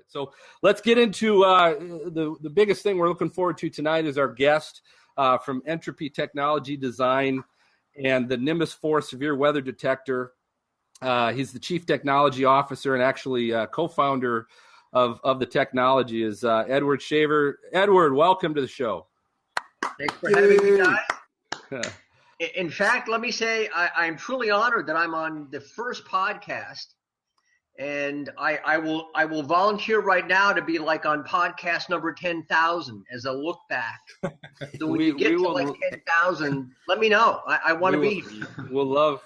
So let's get into the biggest thing we're looking forward to tonight is our guest from Entropy Technology Design and the NIMBUS 4 severe weather detector. He's the chief technology officer and actually co-founder of the technology is Edward Shaver. Edward, welcome to the show. Thanks for having me, guys. In fact, let me say I'm truly honored that I'm on the first podcast. And I will volunteer right now to be like on podcast number 10,000 as a look back. So when you get to like 10,000, let me know. I want to be here.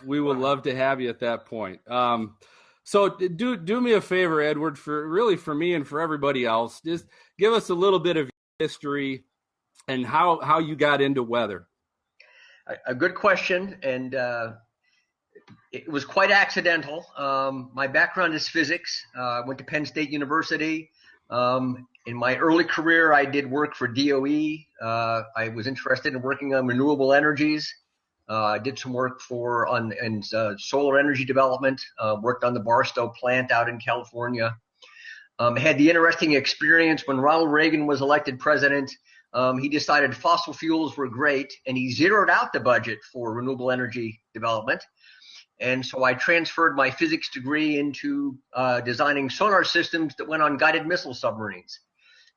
We will love to have you at that point. So do me a favor, Edward, for me and for everybody else. Just give us a little bit of history and how you got into weather. A good question, and it was quite accidental. My background is physics. I went to Penn State University. In my early career, I did work for DOE. I was interested in working on renewable energies. I did some work on solar energy development. Worked on the Barstow plant out in California. Had the interesting experience when Ronald Reagan was elected president. He decided fossil fuels were great, and he zeroed out the budget for renewable energy development. And so I transferred my physics degree into designing sonar systems that went on guided missile submarines.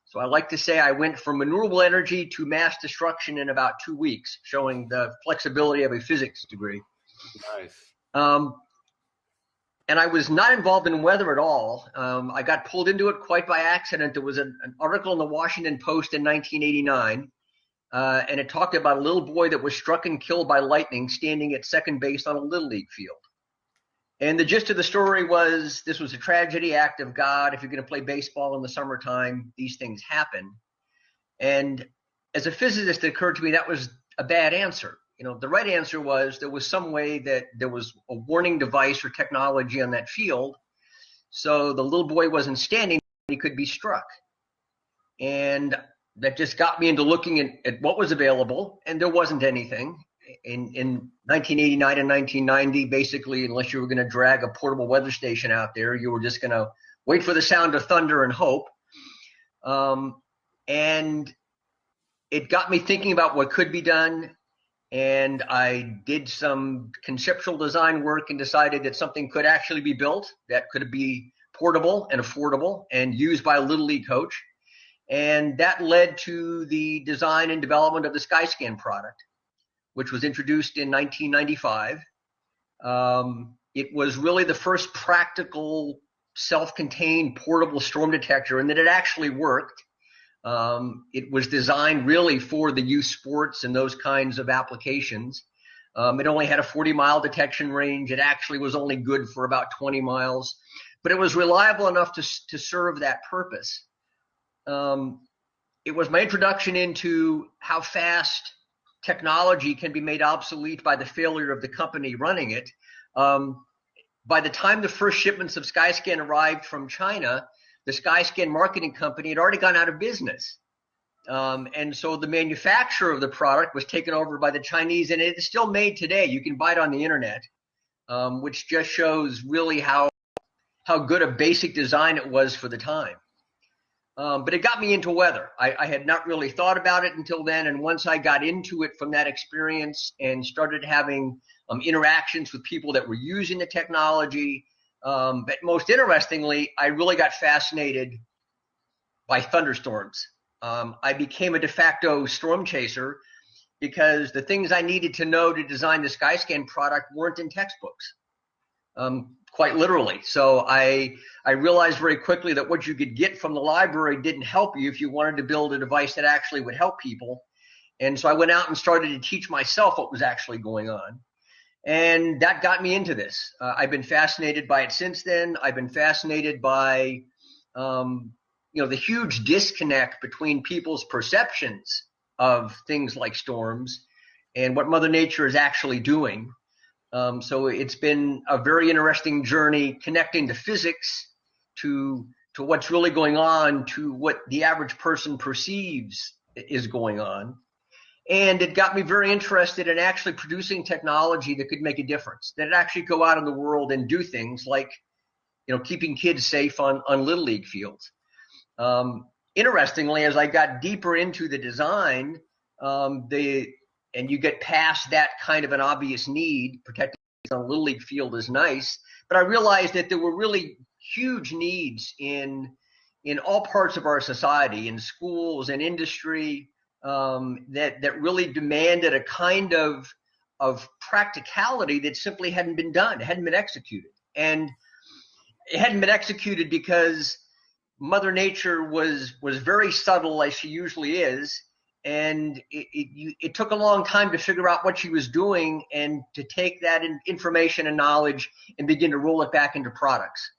So I like to say I went from renewable energy to mass destruction in about 2 weeks, showing the flexibility of a physics degree. Nice. And I was not involved in weather at all. I got pulled into it quite by accident. There was an article in the Washington Post in 1989. And it talked about a little boy that was struck and killed by lightning standing at second base on a Little League field. And the gist of the story was this was a tragedy, act of God. If you're going to play baseball in the summertime, these things happen. And as a physicist, it occurred to me that was a bad answer. The right answer was there was some way that there was a warning device or technology on that field. So the little boy wasn't standing, he could be struck. And that just got me into looking at what was available, and there wasn't anything. In 1989 and 1990, basically, unless you were going to drag a portable weather station out there, you were just going to wait for the sound of thunder and hope. And it got me thinking about what could be done, and I did some conceptual design work and decided that something could actually be built that could be portable and affordable and used by a Little League coach. And that led to the design and development of the SkyScan product, which was introduced in 1995. It was really the first practical, self-contained portable storm detector, and that it actually worked. It was designed really for the youth sports and those kinds of applications. It only had a 40-mile detection range. It actually was only good for about 20 miles, but it was reliable enough to serve that purpose. It was my introduction into how fast technology can be made obsolete by the failure of the company running it. By the time the first shipments of SkyScan arrived from China, the SkyScan marketing company had already gone out of business. And so the manufacturer of the product was taken over by the Chinese, and it is still made today. You can buy it on the internet, which just shows really how good a basic design it was for the time. But it got me into weather. I had not really thought about it until then. And once I got into it from that experience and started having interactions with people that were using the technology, but most interestingly, I really got fascinated by thunderstorms. I became a de facto storm chaser because the things I needed to know to design the SkyScan product weren't in textbooks. Quite literally. So I realized very quickly that what you could get from the library didn't help you if you wanted to build a device that actually would help people. And so I went out and started to teach myself what was actually going on. And that got me into this. I've been fascinated by it since then. I've been fascinated by, the huge disconnect between people's perceptions of things like storms and what Mother Nature is actually doing. So it's been a very interesting journey connecting the physics to what's really going on, to what the average person perceives is going on. And it got me very interested in actually producing technology that could make a difference, that actually go out in the world and do things like keeping kids safe on Little League fields. Interestingly, as I got deeper into the design, and you get past that kind of an obvious need, protecting kids on a Little League field is nice, but I realized that there were really huge needs in all parts of our society, in schools and industry, that really demanded a kind of practicality that simply hadn't been done. It hadn't been executed. And it hadn't been executed because Mother Nature was very subtle, as she usually is, and it took a long time to figure out what she was doing and to take that information and knowledge and begin to roll it back into products.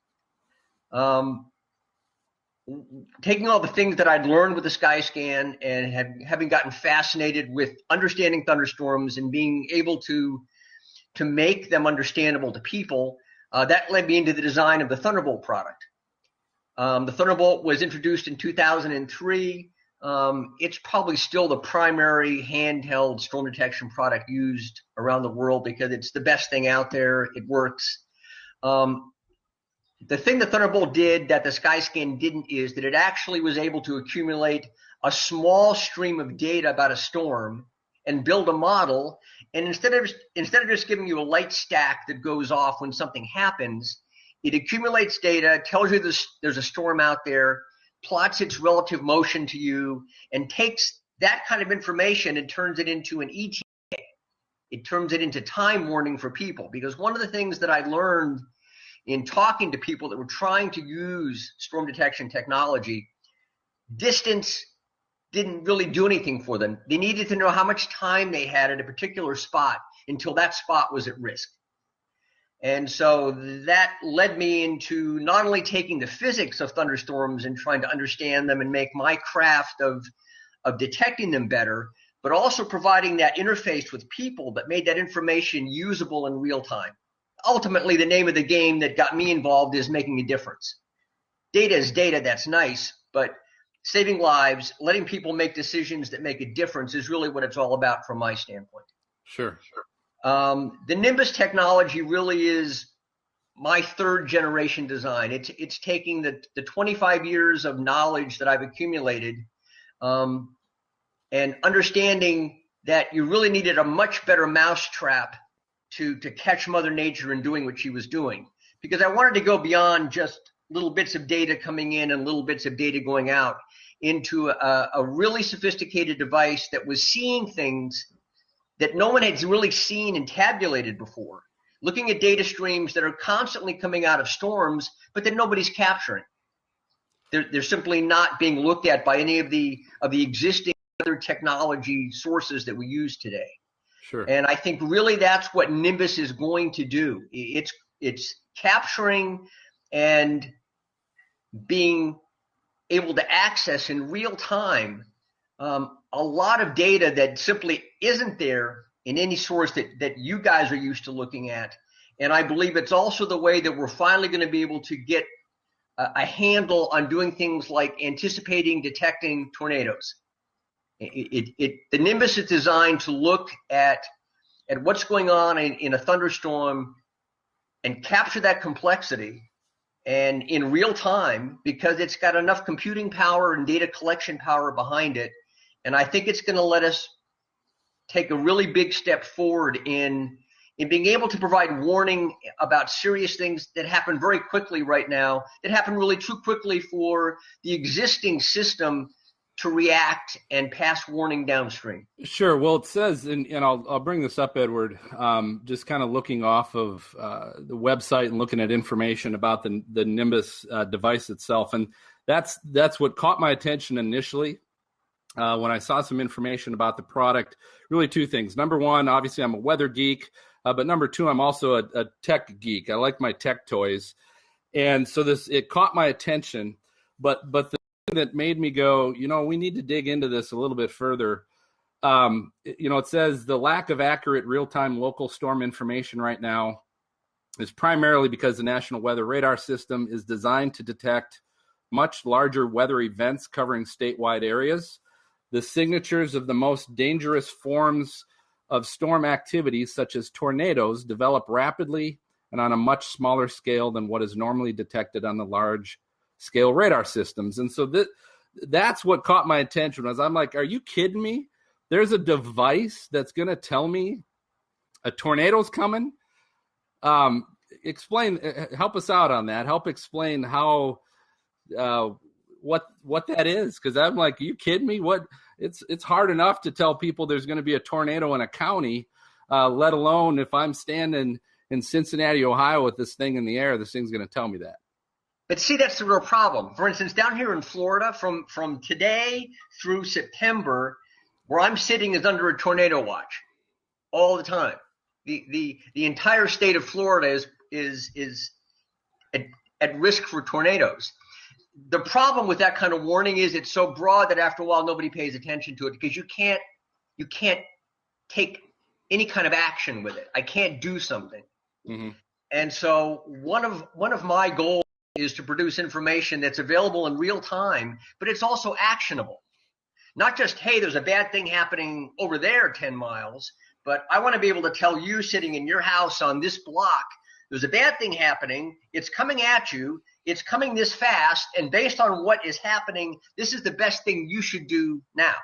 Taking all the things that I'd learned with the SkyScan and having gotten fascinated with understanding thunderstorms and being able to make them understandable to people, that led me into the design of the Thunderbolt product. The Thunderbolt was introduced in 2003. It's probably still the primary handheld storm detection product used around the world because it's the best thing out there. It works. The thing the Thunderbolt did that the SkyScan didn't is that it actually was able to accumulate a small stream of data about a storm and build a model. And instead of just giving you a light stack that goes off when something happens, it accumulates data, tells you there's a storm out there, plots its relative motion to you, and takes that kind of information and turns it into an ETA. It turns it into time warning for people. Because one of the things that I learned in talking to people that were trying to use storm detection technology, distance didn't really do anything for them. They needed to know how much time they had at a particular spot until that spot was at risk. And so that led me into not only taking the physics of thunderstorms and trying to understand them and make my craft of detecting them better, but also providing that interface with people that made that information usable in real time. Ultimately, the name of the game that got me involved is making a difference. Data is data, that's nice, but saving lives, letting people make decisions that make a difference is really what it's all about from my standpoint. Sure. The NIMBUS technology really is my third generation design. It's taking the 25 years of knowledge that I've accumulated and understanding that you really needed a much better mousetrap to catch Mother Nature in doing what she was doing. Because I wanted to go beyond just little bits of data coming in and little bits of data going out into a really sophisticated device that was seeing things that no one had really seen and tabulated before. Looking at data streams that are constantly coming out of storms, but that nobody's capturing. They're simply not being looked at by any of the existing other technology sources that we use today. Sure. And I think really that's what NIMBUS is going to do. It's capturing and being able to access in real time a lot of data that simply isn't there in any source that you guys are used to looking at. And I believe it's also the way that we're finally going to be able to get a handle on doing things like anticipating, detecting tornadoes. The NIMBUS is designed to look at what's going on in a thunderstorm and capture that complexity and in real time, because it's got enough computing power and data collection power behind it. And I think it's going to let us take a really big step forward in being able to provide warning about serious things that happen very quickly right now, that happen really too quickly for the existing system to react and pass warning downstream. Sure. Well, it says, and I'll bring this up, Edward, just kind of looking off of the website and looking at information about the NIMBUS device itself. And that's what caught my attention initially when I saw some information about the product. Really two things. Number one, obviously I'm a weather geek, but number two, I'm also a tech geek. I like my tech toys. And so it caught my attention, but the thing that made me go, we need to dig into this a little bit further. It says the lack of accurate real-time local storm information right now is primarily because the National Weather Radar System is designed to detect much larger weather events covering statewide areas. The signatures of the most dangerous forms of storm activities, such as tornadoes, develop rapidly and on a much smaller scale than what is normally detected on the large scale radar systems. And so that's what caught my attention. Was I'm like, are you kidding me? There's a device that's going to tell me a tornado's coming? Explain, help us out on that. Help explain how, what that is. Cause I'm like, are you kidding me? It's hard enough to tell people there's going to be a tornado in a county, let alone if I'm standing in Cincinnati, Ohio with this thing in the air, this thing's going to tell me that. But see, that's the real problem. For instance, down here in Florida, from today through September, where I'm sitting is under a tornado watch all the time. The entire state of Florida is at risk for tornadoes. The problem with that kind of warning is it's so broad that after a while nobody pays attention to it, because you can't take any kind of action with it. I can't do something. Mm-hmm. And so one of my goals is to produce information that's available in real time, but it's also actionable. Not just, hey, there's a bad thing happening over there 10 miles, but I want to be able to tell you sitting in your house on this block, there's a bad thing happening. It's coming at you. It's coming this fast. And based on what is happening, this is the best thing you should do now.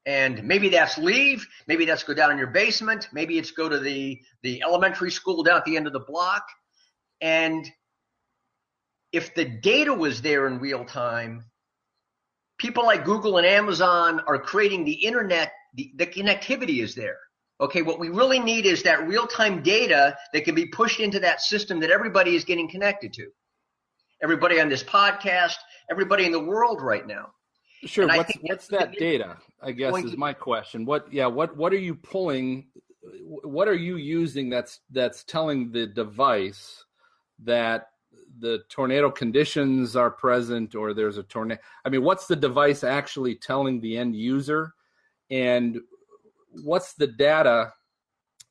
And maybe that's leave. Maybe that's go down in your basement. Maybe it's go to the elementary school down at the end of the block. And if the data was there in real time, people like Google and Amazon are creating the internet. The connectivity is there. Okay, what we really need is that real-time data that can be pushed into that system that everybody is getting connected to. Everybody on this podcast, everybody in the world right now. Sure. What's that data? I guess is my question. What are you pulling? What are you using that's telling the device that the tornado conditions are present or there's a tornado? I mean, what's the device actually telling the end user? And what's the data,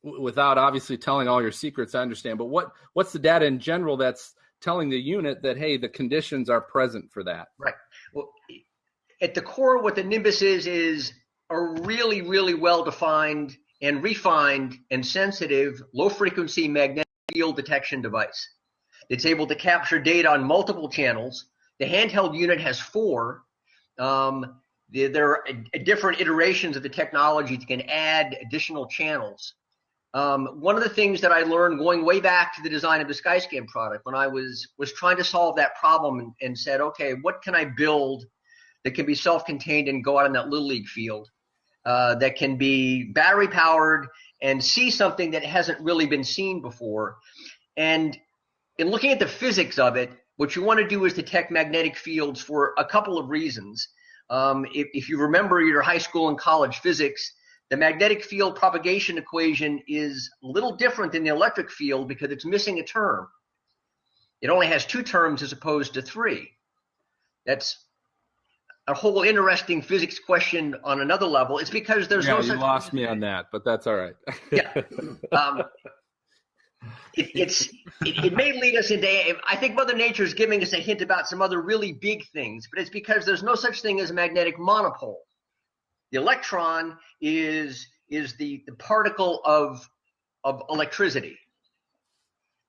without obviously telling all your secrets, I understand, but what's the data in general that's telling the unit that, hey, the conditions are present for that? Right. Well, at the core, what the NIMBUS is a really, really well-defined and refined and sensitive low-frequency magnetic field detection device. It's able to capture data on multiple channels. The handheld unit has 4. There are different iterations of the technology that can add additional channels. One of the things that I learned going way back to the design of the SkyScan product, when I was trying to solve that problem and said, okay, what can I build that can be self-contained and go out in that Little League field, that can be battery powered and see something that hasn't really been seen before. And in looking at the physics of it, what you want to do is detect magnetic fields for a couple of reasons. If you remember your high school and college physics, the magnetic field propagation equation is a little different than the electric field because it's missing a term. It only has 2 terms as opposed to 3. That's a whole interesting physics question on another level. It's because there's no such. You lost me on that, but that's all right. Yeah. It may lead us into, I think Mother Nature is giving us a hint about some other really big things, but it's because there's no such thing as a magnetic monopole. The electron is the particle of electricity.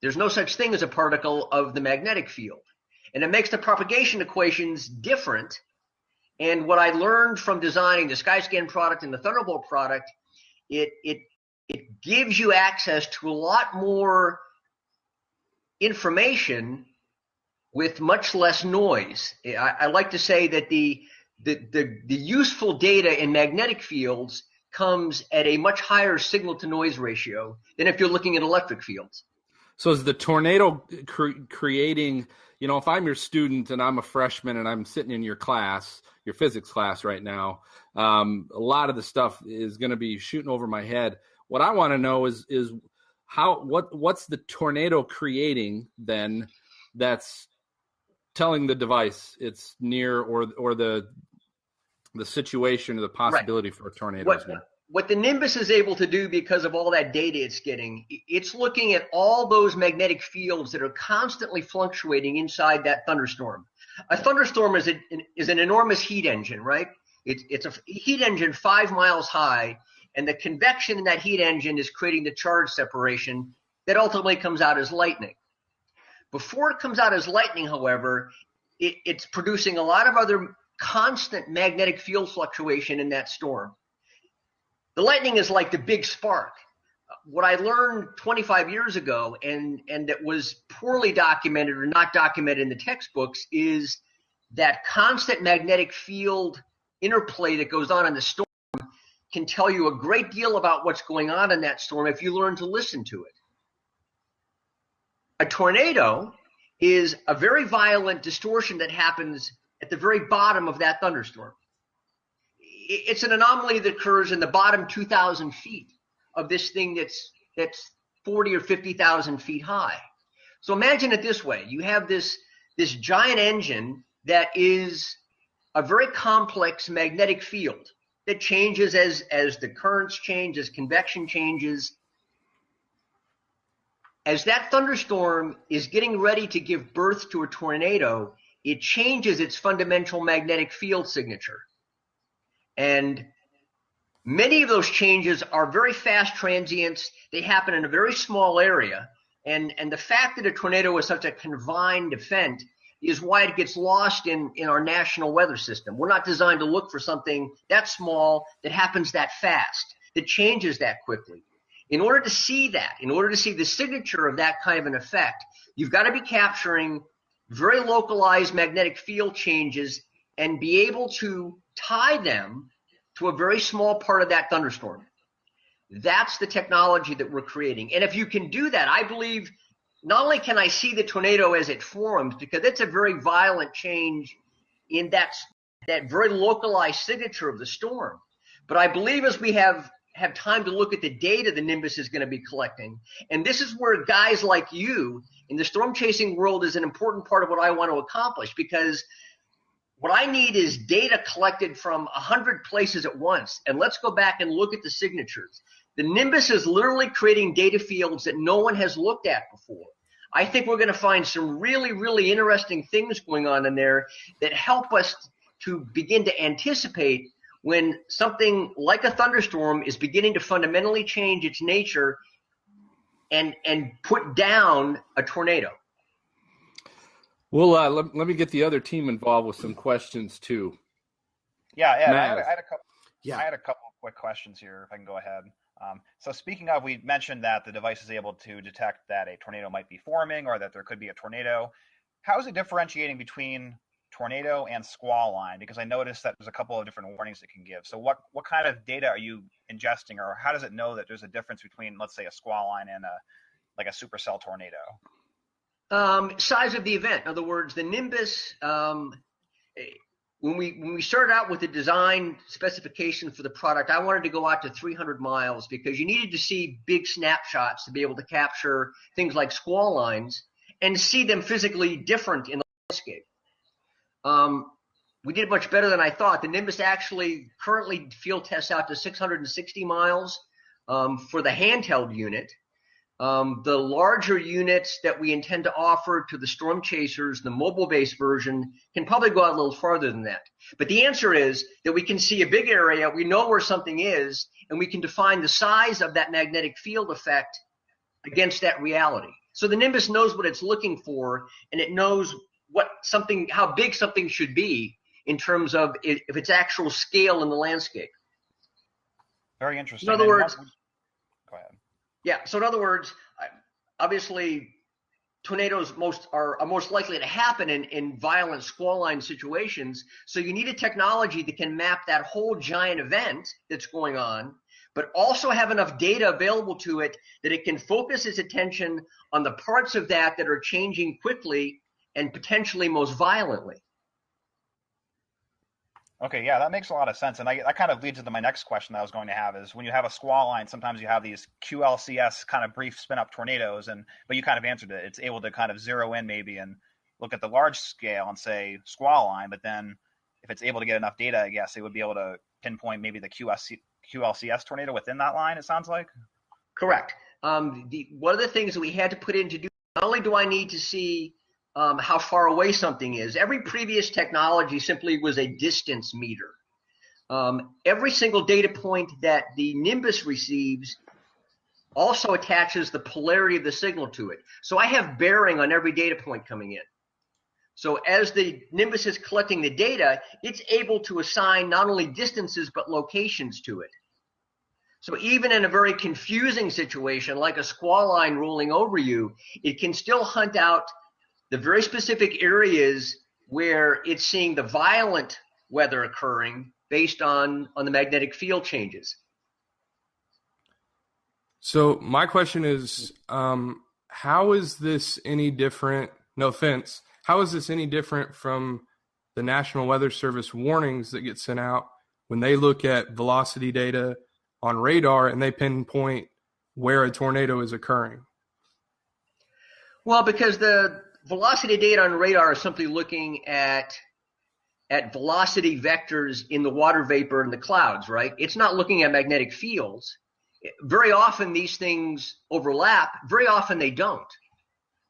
There's no such thing as a particle of the magnetic field. And it makes the propagation equations different. And what I learned from designing the SkyScan product and the Thunderbolt product, it gives you access to a lot more information with much less noise. I like to say that the useful data in magnetic fields comes at a much higher signal to noise ratio than if you're looking at electric fields. So is the tornado creating, if I'm your student and I'm a freshman and I'm sitting in your class, your physics class right now, a lot of the stuff is going to be shooting over my head. What I want to know is what's the tornado creating then that's telling the device it's near or the situation or the possibility for a tornado. What the NIMBUS is able to do because of all that data it's getting, it's looking at all those magnetic fields that are constantly fluctuating inside that thunderstorm. A thunderstorm is an enormous heat engine, right? It's a heat engine 5 miles high, and the convection in that heat engine is creating the charge separation that ultimately comes out as lightning. Before it comes out as lightning, however, it's producing a lot of other constant magnetic field fluctuation in that storm. The lightning is like the big spark. What I learned 25 years ago, and that was poorly documented or not documented in the textbooks, is that constant magnetic field interplay that goes on in the storm can tell you a great deal about what's going on in that storm if you learn to listen to it. A tornado is a very violent distortion that happens at the very bottom of that thunderstorm. It's an anomaly that occurs in the bottom 2,000 feet of this thing that's 40 or 50,000 feet high. So imagine it this way. You have this giant engine that is a very complex magnetic field that changes as the currents change, as convection changes. As that thunderstorm is getting ready to give birth to a tornado, it changes its fundamental magnetic field signature. And many of those changes are very fast transients. They happen in a very small area. And the fact that a tornado is such a confined event is why it gets lost in our national weather system. We're not designed to look for something that small, that happens that fast, that changes that quickly. In order to see that, in order to see the signature of that kind of an effect, you've got to be capturing very localized magnetic field changes and be able to tie them to a very small part of that thunderstorm. That's the technology that we're creating. And if you can do that, I believe not only can I see the tornado as it forms, because it's a very violent change in that very localized signature of the storm, but I believe as we have time to look at the data the NIMBUS is going to be collecting, and this is where guys like you in the storm chasing world is an important part of what I want to accomplish, because what I need is data collected from 100 places at once, and let's go back and look at the signatures. The NIMBUS is literally creating data fields that no one has looked at before. I think we're going to find some really, really interesting things going on in there that help us to begin to anticipate when something like a thunderstorm is beginning to fundamentally change its nature and put down a tornado. Well, let me get the other team involved with some questions too. Yeah, Ed, I had a couple. Yeah, I had a couple of quick questions here, if I can go ahead. So speaking of, we mentioned that the device is able to detect that a tornado might be forming or that there could be a tornado. How is it differentiating between tornado and squall line? Because I noticed that there's a couple of different warnings it can give. So what kind of data are you ingesting, or how does it know that there's a difference between, let's say, a squall line and a supercell tornado? Size of the event. In other words, the NIMBUS, when we started out with the design specification for the product, I wanted to go out to 300 miles because you needed to see big snapshots to be able to capture things like squall lines and see them physically different in the landscape. We did much better than I thought. The NIMBUS actually currently field tests out to 660 miles for the handheld unit. The larger units that we intend to offer to the storm chasers, the mobile-based version, can probably go out a little farther than that. But the answer is that we can see a big area, we know where something is, and we can define the size of that magnetic field effect against that reality. So the NIMBUS knows what it's looking for, and it knows how big something should be in terms of if its actual scale in the landscape. Very interesting. In other words, go ahead. Yeah. So in other words, obviously, tornadoes are most likely to happen in violent squall line situations. So you need a technology that can map that whole giant event that's going on, but also have enough data available to it that it can focus its attention on the parts of that are changing quickly and potentially most violently. Okay, yeah, that makes a lot of sense. And that kind of leads into my next question that I was going to have is when you have a squall line, sometimes you have these QLCS kind of brief spin-up tornadoes, but you kind of answered it. It's able to kind of zero in maybe and look at the large scale and say squall line, but then if it's able to get enough data, I guess it would be able to pinpoint maybe the QLCS tornado within that line, it sounds like? Correct. One of the things that we had to put in to do, not only do I need to see how far away something is. Every previous technology simply was a distance meter. Every single data point that the NIMBUS receives also attaches the polarity of the signal to it. So I have bearing on every data point coming in. So as the NIMBUS is collecting the data, it's able to assign not only distances but locations to it. So even in a very confusing situation like a squall line rolling over you, it can still hunt out the very specific areas where it's seeing the violent weather occurring based on the magnetic field changes. So my question is, how is this any different? No offense. How is this any different from the National Weather Service warnings that get sent out when they look at velocity data on radar and they pinpoint where a tornado is occurring? Well, because the velocity data on radar is simply looking at velocity vectors in the water vapor and the clouds, right? It's not looking at magnetic fields. Very often these things overlap. Very often they don't.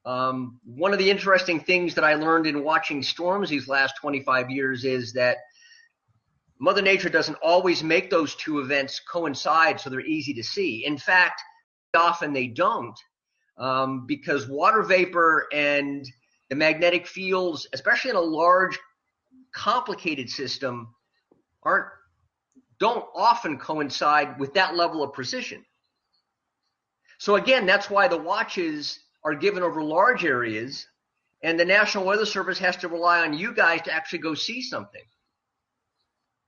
One of the interesting things that I learned in watching storms these last 25 years is that Mother Nature doesn't always make those two events coincide so they're easy to see. In fact, often they don't, because water vapor and the magnetic fields, especially in a large, complicated system, don't often coincide with that level of precision. So again, that's why the watches are given over large areas, and the National Weather Service has to rely on you guys to actually go see something.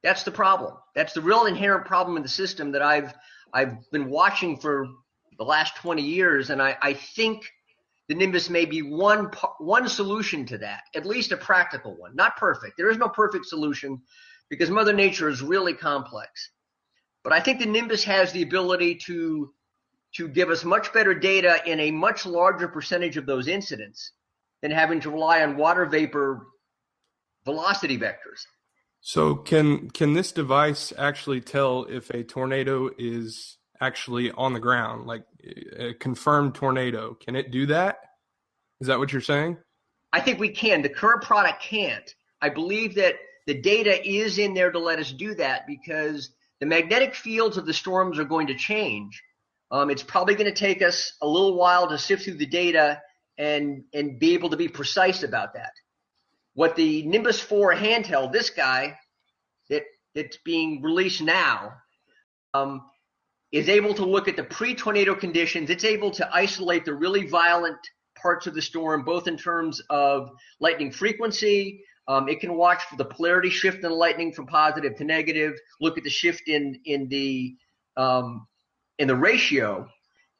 That's the problem. That's the real inherent problem in the system that I've been watching for the last 20 years, and I think the NIMBUS may be one solution to that, at least a practical one. Not perfect. There is no perfect solution because Mother Nature is really complex. But I think the NIMBUS has the ability to give us much better data in a much larger percentage of those incidents than having to rely on water vapor velocity vectors. So can this device actually tell if a tornado is actually on the ground, like a confirmed tornado? Can it do that? Is that what you're saying? I think we can. The current product can't. I believe that the data is in there to let us do that because the magnetic fields of the storms are going to change. It's probably going to take us a little while to sift through the data and be able to be precise about that. What the NIMBUS 4 handheld, this guy that's being released now, is able to look at the pre-tornado conditions. It's able to isolate the really violent parts of the storm, both in terms of lightning frequency. It can watch for the polarity shift in lightning from positive to negative, look at the shift in the ratio.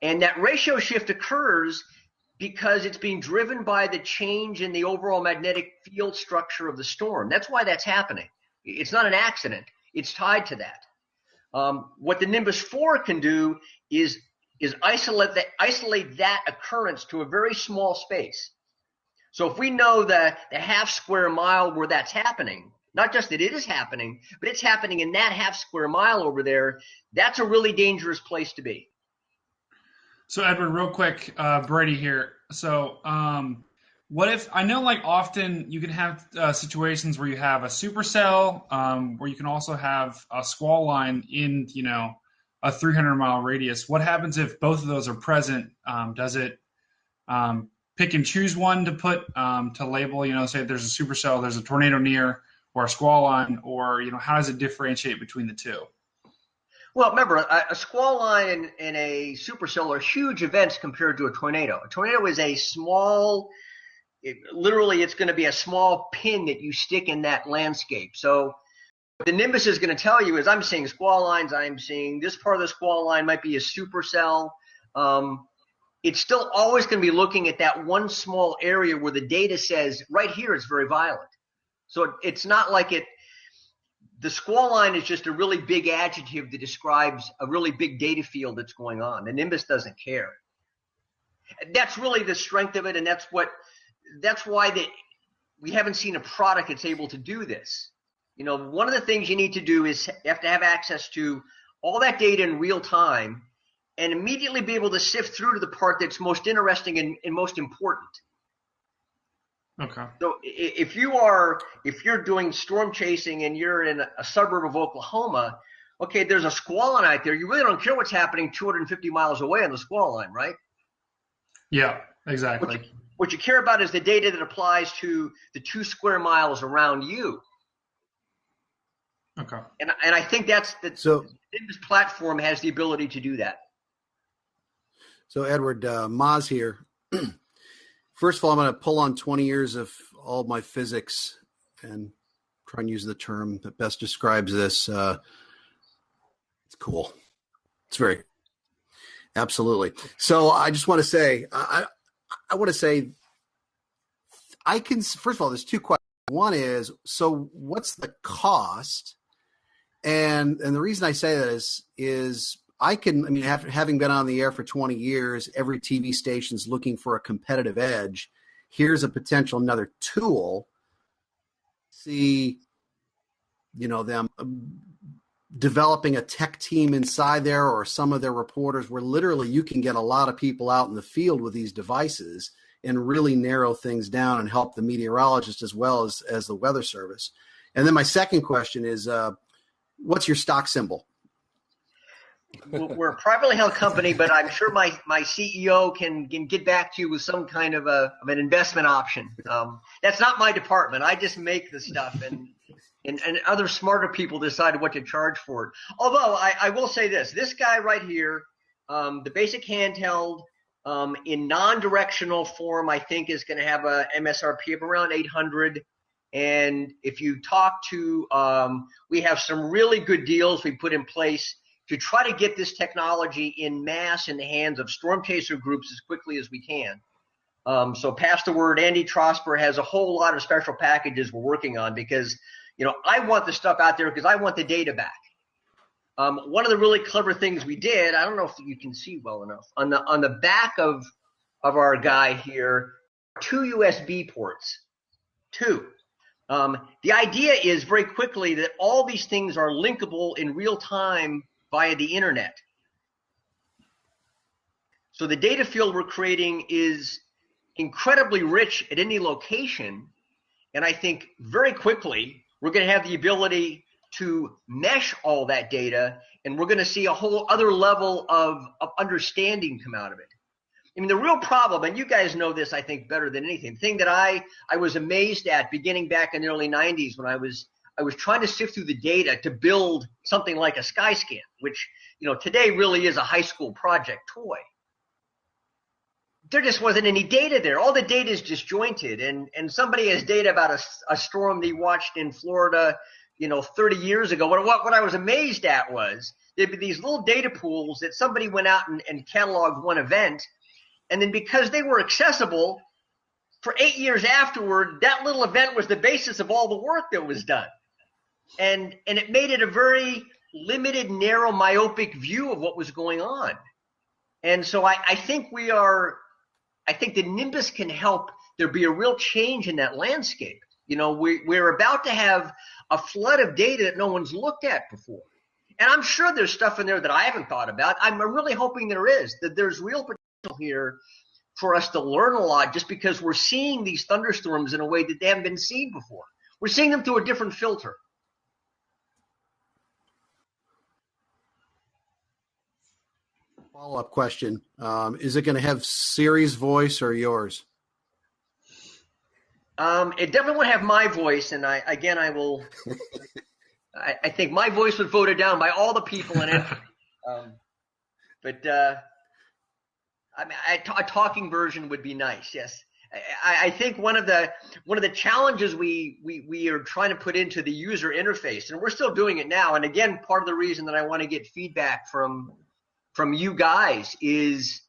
And that ratio shift occurs because it's being driven by the change in the overall magnetic field structure of the storm. That's why that's happening. It's not an accident. It's tied to that. What the NIMBUS 4 can do is isolate that occurrence to a very small space. So if we know the half square mile where that's happening, not just that it is happening, but it's happening in that half square mile over there, that's a really dangerous place to be. So Edward, real quick, Brady here. So what if, I know like often you can have situations where you have a supercell, where you can also have a squall line in, a 300-mile radius. What happens if both of those are present? Does it pick and choose one to put to label, say if there's a supercell, there's a tornado near, or a squall line, or, how does it differentiate between the two? Well, remember, a squall line and a supercell are huge events compared to a tornado. A tornado is a small, literally it's going to be a small pin that you stick in that landscape. So what the NIMBUS is going to tell you is I'm seeing squall lines, I'm seeing this part of the squall line might be a supercell. It's still always going to be looking at that one small area where the data says right here it's very violent. So it's not like the squall line is just a really big adjective that describes a really big data field that's going on. The NIMBUS doesn't care. That's really the strength of it, and that's why we haven't seen a product that's able to do this. One of the things you need to do is you have to have access to all that data in real time and immediately be able to sift through to the part that's most interesting and most important. Okay. So if you're doing storm chasing and you're in a suburb of Oklahoma, okay, there's a squall line out there. You really don't care what's happening 250 miles away on the squall line, right? Yeah, exactly. What you care about is the data that applies to the 2 square miles around you. Okay. And I think this platform has the ability to do that. So Edward, Maz here. First of all, I'm going to pull on 20 years of all my physics and try and use the term that best describes this. It's cool. It's very, absolutely. So I just want to say, I want to say, first of all, there's 2 questions. One is, so what's the cost? And the reason I say that is having been on the air for 20 years, every TV station's looking for a competitive edge. Here's a potential another tool. See, them developing a tech team inside there, or some of their reporters, where literally you can get a lot of people out in the field with these devices and really narrow things down and help the meteorologist as well as the weather service. And then my second question is, what's your stock symbol? We're a privately held company, but I'm sure my CEO can get back to you with some kind of an investment option. That's not my department. I just make the stuff, and other smarter people decide what to charge for it. Although I will say this guy right here, the basic handheld in non-directional form, I think is going to have a MSRP of around 800. And if you talk to, we have some really good deals we put in place to try to get this technology in mass in the hands of storm chaser groups as quickly as we can. So pass the word. Andy Trosper has a whole lot of special packages we're working on because, I want the stuff out there because I want the data back. One of the really clever things we did, I don't know if you can see well enough, on the back of our guy here, 2 USB ports, 2. The idea is very quickly that all these things are linkable in real time via the internet. So the data field we're creating is incredibly rich at any location. And I think very quickly, we're going to have the ability to mesh all that data, and we're going to see a whole other level of understanding come out of it. I mean, the real problem, and you guys know this, I think, better than anything, the thing that I was amazed at beginning back in the early 90s when I was trying to sift through the data to build something like a SkyScan, which, today really is a high school project toy. There just wasn't any data there. All the data is disjointed, and somebody has data about a storm they watched in Florida, 30 years ago. What I was amazed at was there'd be these little data pools that somebody went out and cataloged one event, and then because they were accessible, for 8 years afterward, that little event was the basis of all the work that was done. And it made it a very limited, narrow, myopic view of what was going on. And so I think I think the NIMBUS can help there be a real change in that landscape. We're about to have a flood of data that no one's looked at before. And I'm sure there's stuff in there that I haven't thought about. I'm really hoping there is, that there's real potential here for us to learn a lot just because we're seeing these thunderstorms in a way that they haven't been seen before. We're seeing them through a different filter. Follow-up question. Is it going to have Siri's voice or yours? It definitely would have my voice, and I will. I think my voice was voted down by all the people in it. But a talking version would be nice. Yes, I think one of the challenges we are trying to put into the user interface, and we're still doing it now. And again, part of the reason that I want to get feedback from you guys is,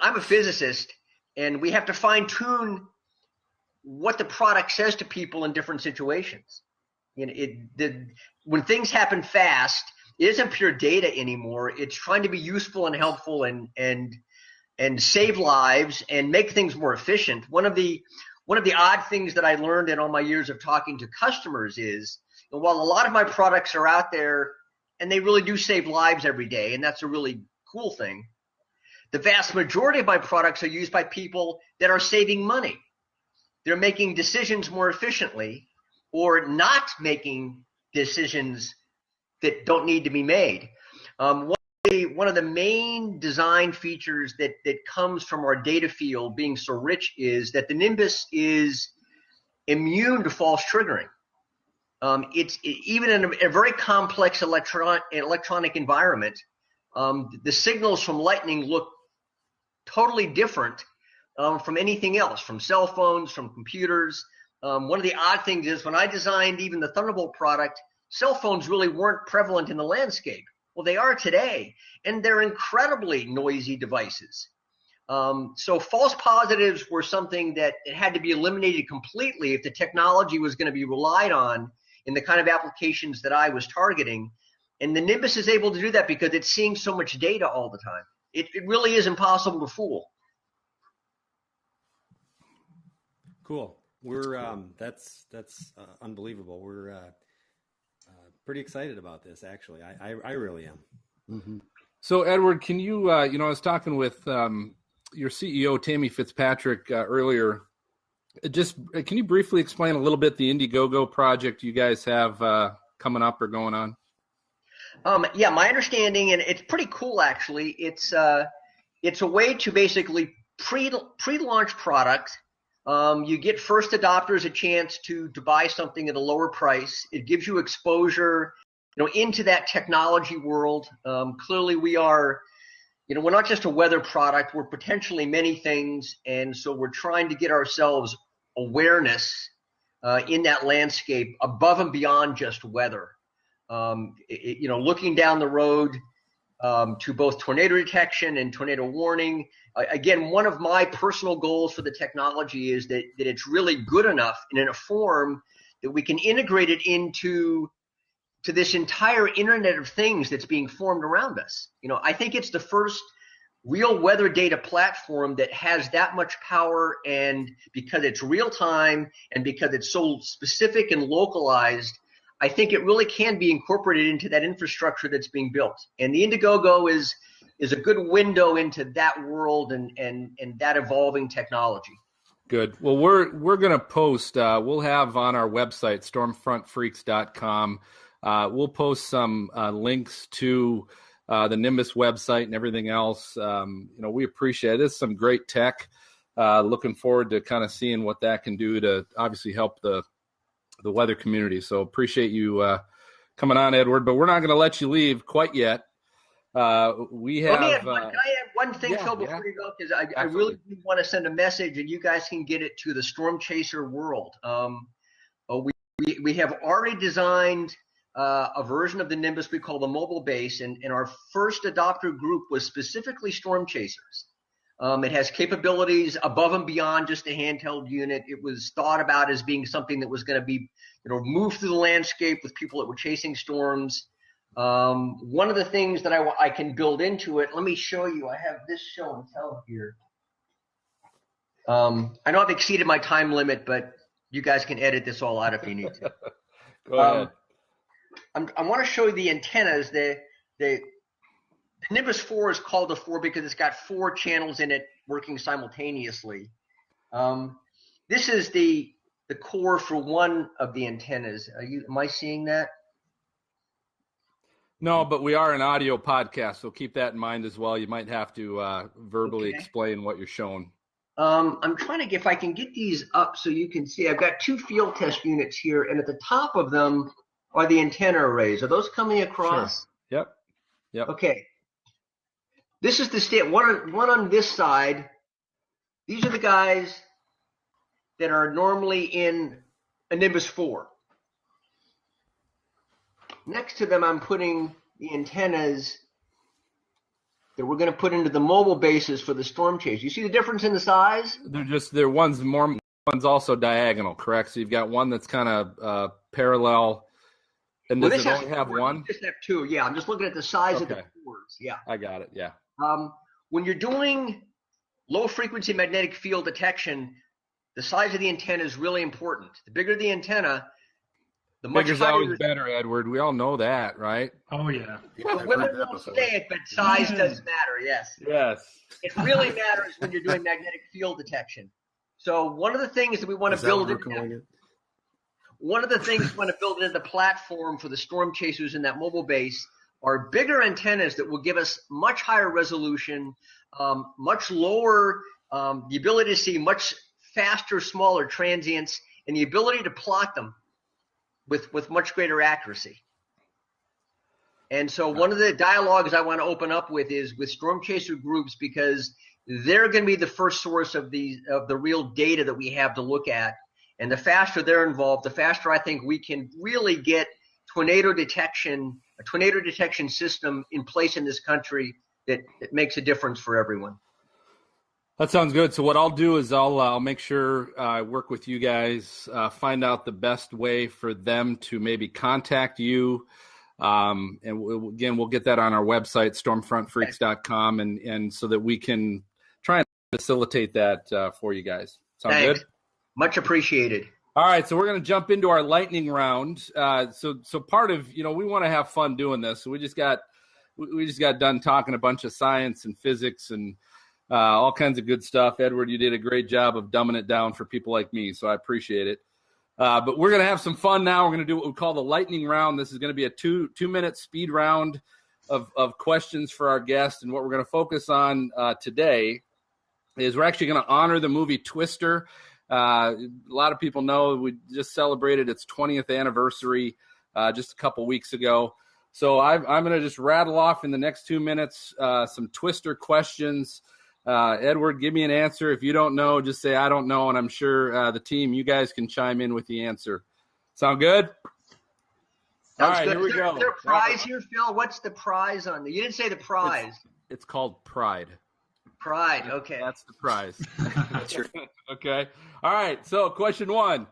I'm a physicist, and we have to fine tune what the product says to people in different situations. When things happen fast, it isn't pure data anymore. It's trying to be useful and helpful and save lives and make things more efficient. One of the odd things that I learned in all my years of talking to customers is, while a lot of my products are out there and they really do save lives every day, and that's a really cool thing, the vast majority of my products are used by people that are saving money. They're making decisions more efficiently, or not making decisions that don't need to be made. One of the main design features that comes from our data field being so rich is that the NIMBUS is immune to false triggering. Even in a very complex electronic environment, the signals from lightning look totally different from anything else, from cell phones, from computers. One of the odd things is when I designed even the Thunderbolt product, cell phones really weren't prevalent in the landscape. Well, they are today, and they're incredibly noisy devices. So false positives were something that it had to be eliminated completely if the technology was going to be relied on in the kind of applications that I was targeting. And the NIMBUS is able to do that because it's seeing so much data all the time. It really is impossible to fool. Cool. That's unbelievable. We're pretty excited about this, actually. I really am. Mm-hmm. So, Edward, can you, I was talking with your CEO, Tammy Fitzpatrick, earlier. Can you briefly explain a little bit the Indiegogo project you guys have coming up or going on? Yeah, my understanding, and it's pretty cool, actually. It's a way to basically pre-launch product. You get first adopters a chance to buy something at a lower price. It gives you exposure, into that technology world. Clearly, we are, we're not just a weather product. We're potentially many things, and so we're trying to get ourselves awareness in that landscape above and beyond just weather. Looking down the road to both tornado detection and tornado warning. Again, one of my personal goals for the technology is that it's really good enough and in a form that we can integrate it into this entire Internet of Things that's being formed around us. I think it's the first real weather data platform that has that much power, and because it's real time and because it's so specific and localized, I think it really can be incorporated into that infrastructure that's being built. And the Indiegogo is a good window into that world and that evolving technology. Good. Well, we're going to post, we'll have on our website, stormfrontfreaks.com, we'll post some links to the NIMBUS website and everything else. We appreciate it. It's some great tech. Looking forward to kind of seeing what that can do to obviously help the weather community. So appreciate you coming on, Edward, but we're not going to let you leave quite yet. Can I add one thing, Phil, before you go? Because I really do want to send a message, and you guys can get it to the storm chaser world. We have already designed a version of the NIMBUS we call the mobile base, and our first adopter group was specifically storm chasers. It has capabilities above and beyond just a handheld unit. It was thought about as being something that was going to be, move through the landscape with people that were chasing storms. One of the things that I can build into it, let me show you. I have this show and tell here. I know I've exceeded my time limit, but you guys can edit this all out if you need to. Go ahead. I want to show you the antennas. The NIMBUS 4 is called the 4 because it's got 4 channels in it working simultaneously. This is the core for one of the antennas. Am I seeing that? No, but we are an audio podcast, so keep that in mind as well. You might have to verbally explain what you're showing. I'm trying to get, if I can get these up so you can see. I've got 2 field test units here, and at the top of them are the antenna arrays. Are those coming across? Sure. Yep. Okay. This is the one on this side. These are the guys that are normally in a NIMBUS 4. Next to them, I'm putting the antennas that we're going to put into the mobile bases for the storm chase. You see the difference in the size? They're one's also diagonal, correct? So you've got one that's kind of parallel. And does it only have one? Just have 2. Yeah, I'm just looking at the size of the cores. Yeah, I got it. Yeah. When you're doing low frequency magnetic field detection, the size of the antenna is really important. The bigger the antenna, the much bigger's always better, Edward. We all know that, right? Oh yeah. Well, women don't say it, but size does matter. Yes. Yes. It really matters when you're doing magnetic field detection. So one of the things that we want to build in. one of the things we want to build into the platform for the storm chasers in that mobile base are bigger antennas that will give us much higher resolution, much lower, the ability to see much faster, smaller transients, and the ability to plot them with much greater accuracy. And so one of the dialogues I want to open up with is with storm chaser groups, because they're going to be the first source of the real data that we have to look at. And the faster they're involved, the faster I think we can really get a tornado detection system in place in this country that makes a difference for everyone. That sounds good. So what I'll do is I'll make sure I work with you guys, find out the best way for them to maybe contact you. And we'll get that on our website, stormfrontfreaks.com, and so that we can try and facilitate that for you guys. Sound Thanks. good? Much appreciated. All right, so we're going to jump into our lightning round. So part of, we want to have fun doing this. So we just got done talking a bunch of science and physics and all kinds of good stuff. Edward, you did a great job of dumbing it down for people like me, so I appreciate it. But we're going to have some fun now. We're going to do what we call the lightning round. This is going to be a two-minute speed round of questions for our guest. And what we're going to focus on today is we're actually going to honor the movie Twister. A lot of people know we just celebrated its 20th anniversary just a couple weeks ago. So I'm going to just rattle off in the next 2 minutes some Twister questions. Edward, give me an answer. If you don't know, just say I don't know, and I'm sure the team, you guys can chime in with the answer. Sound good? All right, here we go. Is there a prize here, Phil? What's the prize on? You didn't say the prize. It's called Pride. Pride, okay. That's the prize. Okay. All right, so question 1.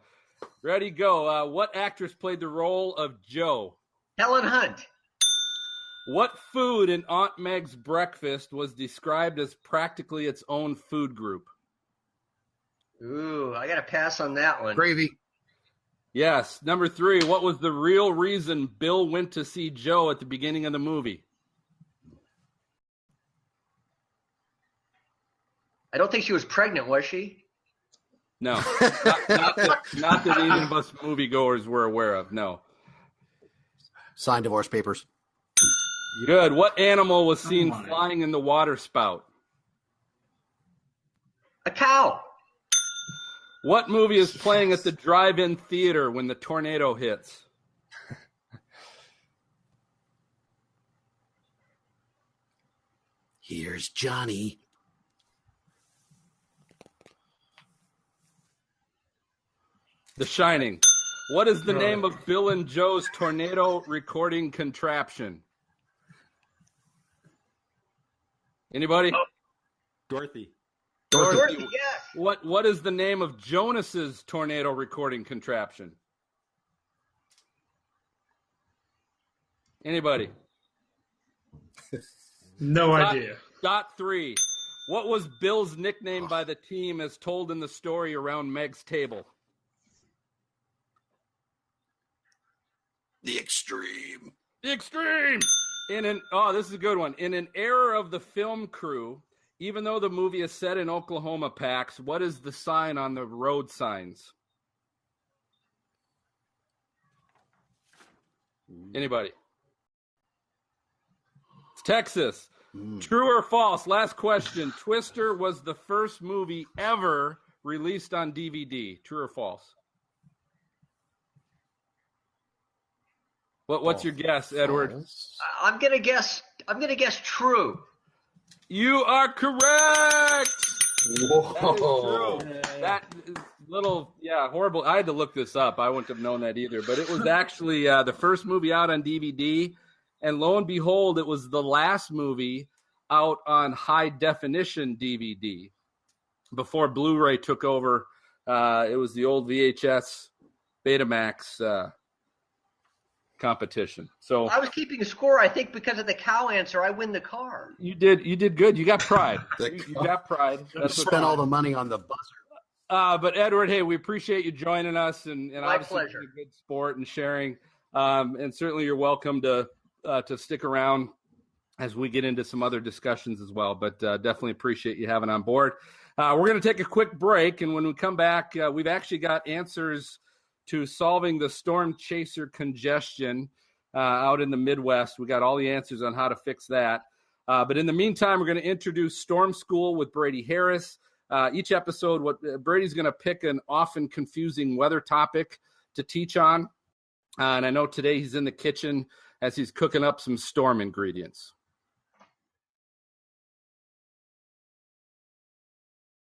Ready, go. What actress played the role of Jo? Helen Hunt. What food in Aunt Meg's breakfast was described as practically its own food group? Ooh, I got to pass on that one. Gravy. Yes. Number 3, what was the real reason Bill went to see Jo at the beginning of the movie? I don't think she was pregnant, was she? No. Not that any of us moviegoers were aware of, no. Signed divorce papers. Good. What animal was seen flying in the water spout? A cow. What movie is playing at the drive-in theater when the tornado hits? Here's Johnny. The Shining. What is the name of Bill and Joe's tornado recording contraption? Anybody? Dorothy. Dorothy, yes. What is the name of Jonas's tornado recording contraption? Anybody? No idea. Dot 3. What was Bill's nickname by the team as told in the story around Meg's table? The Extreme. The Extreme. This is a good one. In an error of the film crew, even though the movie is set in Oklahoma PAX, what is the sign on the road signs? Anybody? It's Texas. True or false? Last question. Twister was the first movie ever released on DVD. True or false? What's your guess, Edward? I'm gonna guess true. You are correct. Whoa. That is true. That is horrible. I had to look this up. I wouldn't have known that either. But it was actually the first movie out on DVD, and lo and behold, it was the last movie out on high definition DVD before Blu-ray took over. It was the old VHS Betamax competition. So I was keeping a score. I think because of the cow answer, I win the car. You did good. You got pride. You got pride. That's spent all the money on the buzzer. But Edward, hey, we appreciate you joining us, and my pleasure. A good sport and sharing. And certainly you're welcome to stick around as we get into some other discussions as well. But definitely appreciate you having on board. We're going to take a quick break, and when we come back, we've actually got answers to solving the storm chaser congestion out in the Midwest. We got all the answers on how to fix that. But in the meantime, we're going to introduce Storm School with Brady Harris. Each episode, Brady's going to pick an often confusing weather topic to teach on. And I know today he's in the kitchen as he's cooking up some storm ingredients.